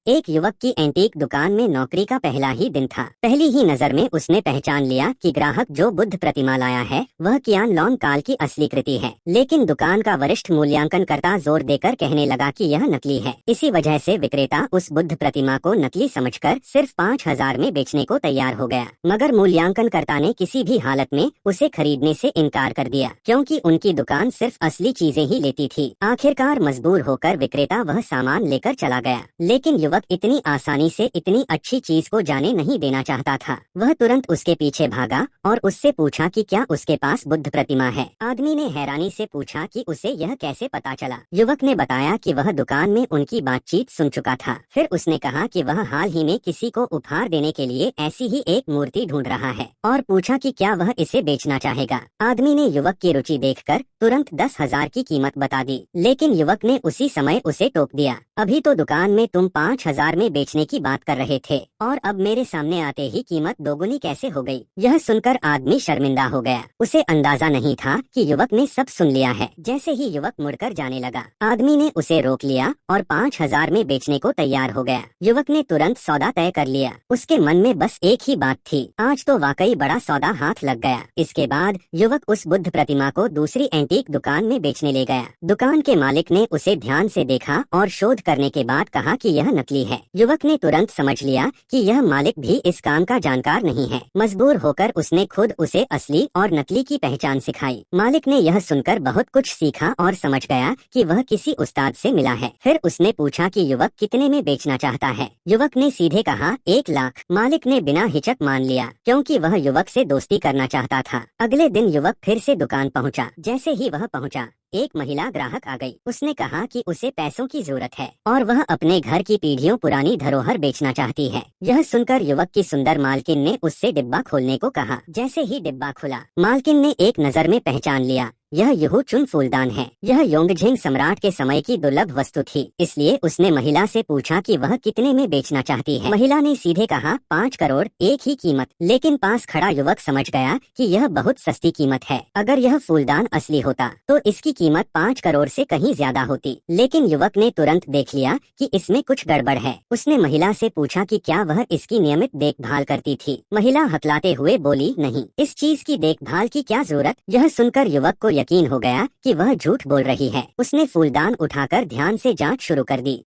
एक युवक की एंटीक दुकान में नौकरी का पहला ही दिन था। पहली ही नजर में उसने पहचान लिया कि ग्राहक जो बुद्ध प्रतिमा लाया है वह कियान लॉन्ग काल की असली कृति है। लेकिन दुकान का वरिष्ठ मूल्यांकनकर्ता जोर देकर कहने लगा कि यह नकली है। इसी वजह से विक्रेता उस बुद्ध प्रतिमा को नकली समझकर सिर्फ 5,000 में बेचने को तैयार हो गया। मगर मूल्यांकनकर्ता ने किसी भी हालत में उसे खरीदने से इनकार कर दिया, क्योंकि उनकी दुकान सिर्फ असली चीजें ही लेती थी। आखिरकार मजबूर होकर विक्रेता वह सामान लेकर चला गया। लेकिन युवक इतनी आसानी से इतनी अच्छी चीज को जाने नहीं देना चाहता था। वह तुरंत उसके पीछे भागा और उससे पूछा कि क्या उसके पास बुद्ध प्रतिमा है। आदमी ने हैरानी से पूछा कि उसे यह कैसे पता चला। युवक ने बताया कि वह दुकान में उनकी बातचीत सुन चुका था। फिर उसने कहा कि वह हाल ही में किसी को उपहार देने के लिए ऐसी ही एक मूर्ति ढूंढ रहा है और पूछा कि क्या वह इसे बेचना चाहेगा। आदमी ने युवक की रुचि देखकर तुरंत 10,000 की कीमत बता दी। लेकिन युवक ने उसी समय उसे टोक दिया। अभी तो दुकान में तुम 5,000 में बेचने की बात कर रहे थे और अब मेरे सामने आते ही कीमत दोगुनी कैसे हो गई। यह सुनकर आदमी शर्मिंदा हो गया। उसे अंदाजा नहीं था कि युवक ने सब सुन लिया है। जैसे ही युवक मुड़कर जाने लगा, आदमी ने उसे रोक लिया और 5,000 में बेचने को तैयार हो गया। युवक ने तुरंत सौदा तय कर लिया। उसके मन में बस एक ही बात थी, आज तो वाकई बड़ा सौदा हाथ लग गया। इसके बाद युवक उस बुद्ध प्रतिमा को दूसरी एंटीक दुकान में बेचने ले गया। दुकान के मालिक ने उसे ध्यान से देखा और शोध करने के बाद कहा कि यह नकली है। युवक ने तुरंत समझ लिया कि यह मालिक भी इस काम का जानकार नहीं है। मजबूर होकर उसने खुद उसे असली और नकली की पहचान सिखाई। मालिक ने यह सुनकर बहुत कुछ सीखा और समझ गया कि वह किसी उस्ताद से मिला है। फिर उसने पूछा कि युवक कितने में बेचना चाहता है। युवक ने सीधे कहा 1 लाख। मालिक ने बिना हिचक मान लिया, क्योंकि वह युवक से दोस्ती करना चाहता था। अगले दिन युवक फिर से दुकान पहुंचा। जैसे ही वह पहुंचा, एक महिला ग्राहक आ गई। उसने कहा कि उसे पैसों की जरूरत है और वह अपने घर की पीढ़ियों पुरानी धरोहर बेचना चाहती है। यह सुनकर युवक की सुंदर मालकिन ने उससे डिब्बा खोलने को कहा। जैसे ही डिब्बा खुला, मालकिन ने एक नजर में पहचान लिया, यह युहू चुन फूलदान है। यह योंगझेंग सम्राट के समय की दुर्लभ वस्तु थी। इसलिए उसने महिला से पूछा कि वह कितने में बेचना चाहती है। महिला ने सीधे कहा 5 करोड़, एक ही कीमत। लेकिन पास खड़ा युवक समझ गया कि यह बहुत सस्ती कीमत है। अगर यह फूलदान असली होता तो इसकी कीमत 5 करोड़ से कहीं ज्यादा होती। लेकिन युवक ने तुरंत देख लिया कि इसमें कुछ गड़बड़ है। उसने महिला से पूछा कि क्या वह इसकी नियमित देखभाल करती थी। महिला हतलाते हुए बोली, नहीं, इस चीज की देखभाल की क्या जरूरत। यह सुनकर युवक को यकीन हो गया कि वह झूठ बोल रही है। उसने फूलदान उठाकर ध्यान से जांच शुरू कर दी।